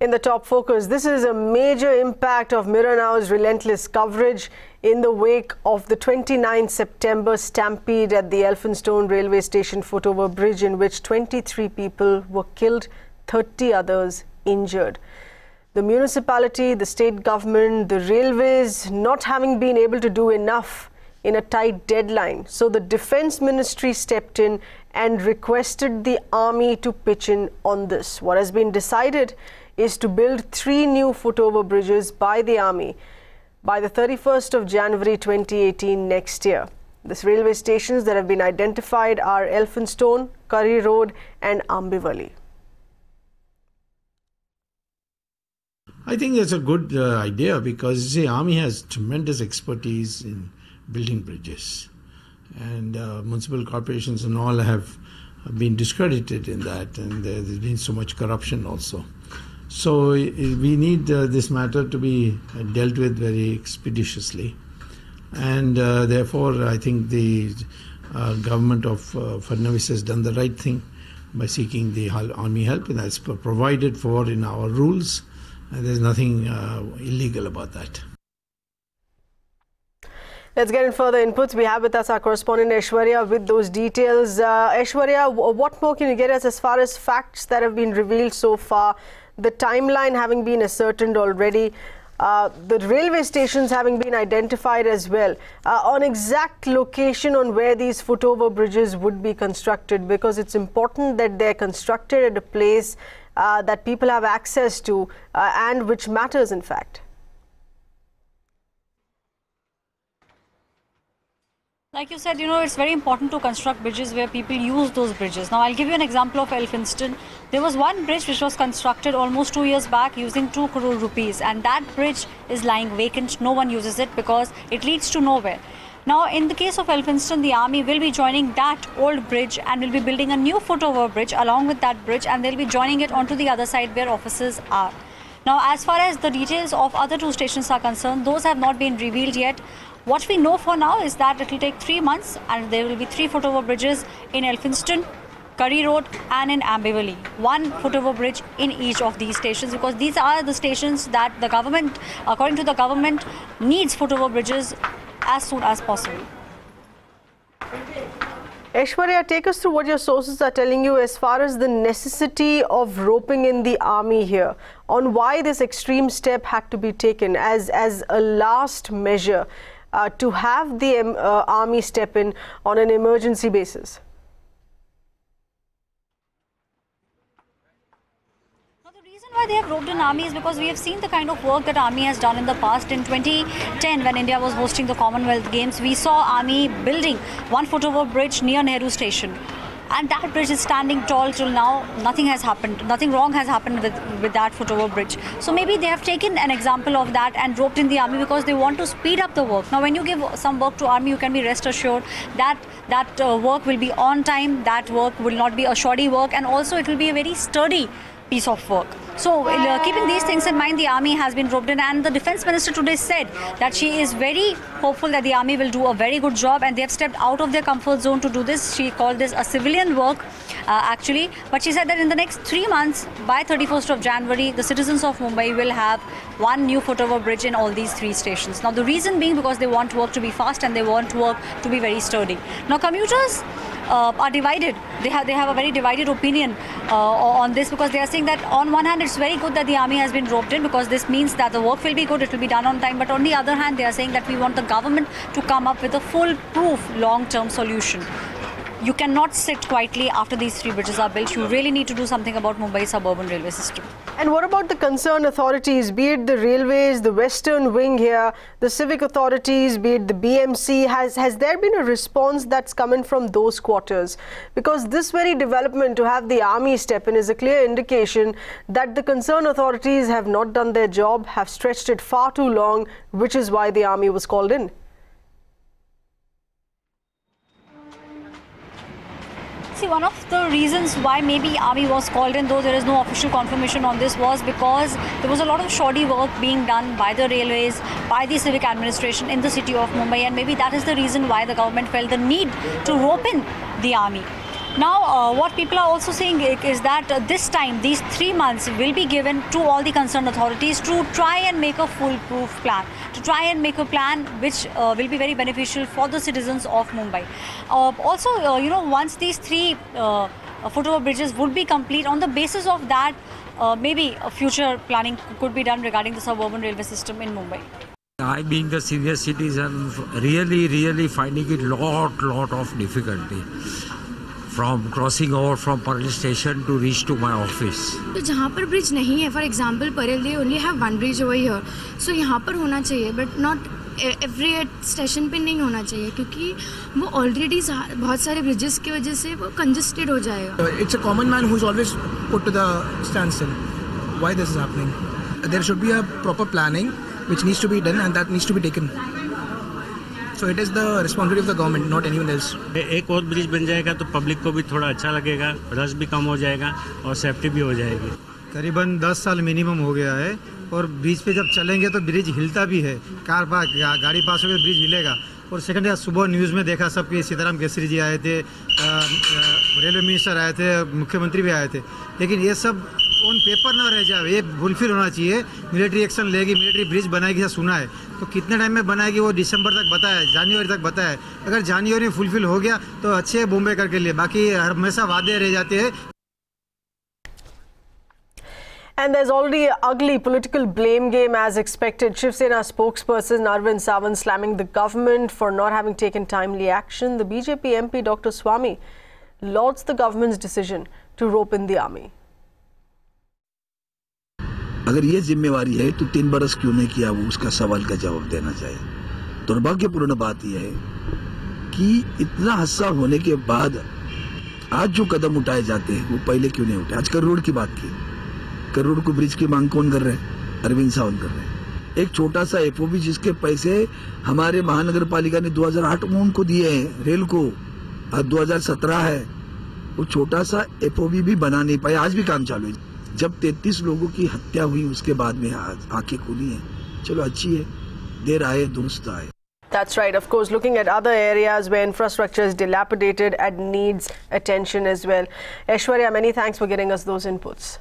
In the top focus, this is a major impact of Mirror Now's relentless coverage in the wake of the 29 September Stampede at the Elphinstone railway station footover bridge, in which 23 people were killed, 30 others injured. The municipality, the state government, the railways not having been able to do enough in a tight deadline. So the Defence Ministry stepped in and requested the army to pitch in on this. What has been decided is to build 3 new footover bridges by the army by the 31st of January 2018 next year. These railway stations that have been identified are Elphinstone, Curry Road and Ambivali. I think that's a good idea, because the army has tremendous expertise in building bridges, and municipal corporations and all have been discredited in that, and there's been so much corruption also. So we need this matter to be dealt with very expeditiously, and therefore I think the government of Fadnavis has done the right thing by seeking the army help, and that's provided for in our rules, and there's nothing illegal about that. Let's get in further inputs. We have with us our correspondent Aishwarya with those details. Aishwarya, what more can you get us as far as facts that have been revealed so far? The timeline having been ascertained already, the railway stations having been identified as well, on exact location on where these footover bridges would be constructed, because it's important that they're constructed at a place that people have access to and which matters in fact. Like you said, it's very important to construct bridges where people use those bridges. Now, I'll give you an example of Elphinstone. There was one bridge which was constructed almost 2 years back using 2 crore rupees, and that bridge is lying vacant. No one uses it because it leads to nowhere. Now, in the case of Elphinstone, the army will be joining that old bridge and will be building a new footover bridge along with that bridge, and they'll be joining it onto the other side where offices are. Now, as far as the details of other 2 stations are concerned, those have not been revealed yet. What we know for now is that it will take 3 months, and there will be 3 footover bridges in Elphinstone, Curry Road and in Ambivali. 1 footover bridge in each of these stations, because these are the stations that the government, according to the government, needs footover bridges as soon as possible. Aishwarya, take us through what your sources are telling you as far as the necessity of roping in the army here, on why this extreme step had to be taken as a last measure to have the army step in on an emergency basis. Why they have roped in army is because we have seen the kind of work that army has done in the past. In 2010, when India was hosting the Commonwealth Games, we saw army building 1 footover bridge near Nehru Station, and that bridge is standing tall till now. Nothing has happened. Nothing wrong has happened with that footover bridge. So maybe they have taken an example of that and roped in the army because they want to speed up the work. Now, when you give some work to army, you can be rest assured that work will be on time. That work will not be a shoddy work, and also it will be a very sturdy piece of work. So, keeping these things in mind, the army has been roped in, and the Defence Minister today said that she is very hopeful that the army will do a very good job, and they have stepped out of their comfort zone to do this. She called this a civilian work, actually, but she said that in the next 3 months, by 31st of January, the citizens of Mumbai will have 1 new footover bridge in all these 3 stations. Now, the reason being because they want work to be fast and they want work to be very sturdy. Now, commuters are divided. They have a very divided opinion on this, because they are saying that on one hand it's very good that the army has been roped in, because this means that the work will be good, it will be done on time, but on the other hand they are saying that we want the government to come up with a foolproof long-term solution. You cannot sit quietly after these 3 bridges are built. You really need to do something about Mumbai's suburban railway system. And what about the concerned authorities, be it the railways, the western wing here, the civic authorities, be it the BMC? Has there been a response that's coming from those quarters? Because this very development, to have the army step in, is a clear indication that the concerned authorities have not done their job, have stretched it far too long, which is why the army was called in. See, one of the reasons why maybe army was called in, though there is no official confirmation on this, was because there was a lot of shoddy work being done by the railways, by the civic administration in the city of Mumbai, and maybe that is the reason why the government felt the need to rope in the army. Now, what people are also saying is that this time, these 3 months will be given to all the concerned authorities to try and make a foolproof plan, to try and make a plan which will be very beneficial for the citizens of Mumbai. Also, once these 3 footover bridges would be complete, on the basis of that, maybe a future planning could be done regarding the suburban railway system in Mumbai. I, being the senior citizen, really finding it lot of difficulty from crossing over from Parel station to reach to my office. तो जहाँ पर bridge नहीं है, for example Parel they only have one bridge over here, so यहाँ पर होना चाहिए, but not every station पे नहीं होना चाहिए, क्योंकि वो ऑलरेडी बहुत सारे ब्रिजेस की वजह से वो कंजेस्टेड हो जाएगा. It's a common man who is always put to the standstill. Why this is happening? There should be a proper planning which needs to be done and that needs to be taken. So it is the responsibility of the government, not anyone else. एक और bridge बन जाएगा तो public को भी थोड़ा अच्छा लगेगा, रश भी कम हो जाएगा और सेफ्टी भी हो जाएगी. करीबन 10 साल मिनिमम हो गया है और ब्रिज पे जब चलेंगे तो ब्रिज हिलता भी है, गाड़ी पास होकर ब्रिज हिलेगा. और सेकंड सुबह न्यूज़ में देखा सब कि सीताराम केसरी जी आए थे, रेलवे मिनिस्टर आए थे, मुख्यमंत्री भी आए थे, लेकिन ये सब ऑन पेपर ना रह जाए, ये फुलफिल होना चाहिए. मिलिट्री एक्शन लेगी, मिलिट्री ब्रिज बनाएगी, सुना है, तो कितने टाइम में बनाएगी वो दिसंबर तक बताया, जनवरी तक बताया. अगर जनवरी में फुलफिल हो गया तो अच्छे है बॉम्बे करके लिए, बाकी हमेशा वादे रह जाते हैं. And there's already an ugly political blame game as expected. Shiv Sena spokesperson Arvind Sawant slamming the government for not having taken timely action. The BJP MP Dr. Swamy lauds the government's decision to rope in the army. अगर ये जिम्मेवारी है तो 3 बरस क्यों नहीं किया, वो उसका सवाल का जवाब देना चाहिए. दुर्भाग्यपूर्ण बात यह है कि इतना हादसा होने के बाद आज जो कदम उठाए जाते हैं वो पहले क्यों नहीं उठाए. आज करोड़ की बात की, करोड़ को ब्रिज की मांग कौन कर रहे हैं? अरविंद सावंत कर रहे हैं. एक छोटा सा FoB जिसके पैसे हमारे महानगर पालिका ने 2008 में उनको दिए हैं रेल को, आज 2017 है, वो छोटा सा FoB भी बना नहीं पाया. आज भी काम चालू है. जब 33 लोगों की हत्या हुई उसके बाद में आंखें खुली हैं. चलो अच्छी है, देर आए दुरुस्त आए. That's right. Of course, looking at other areas where infrastructure is dilapidated and needs attention as well. Aishwarya, many thanks for getting us those inputs.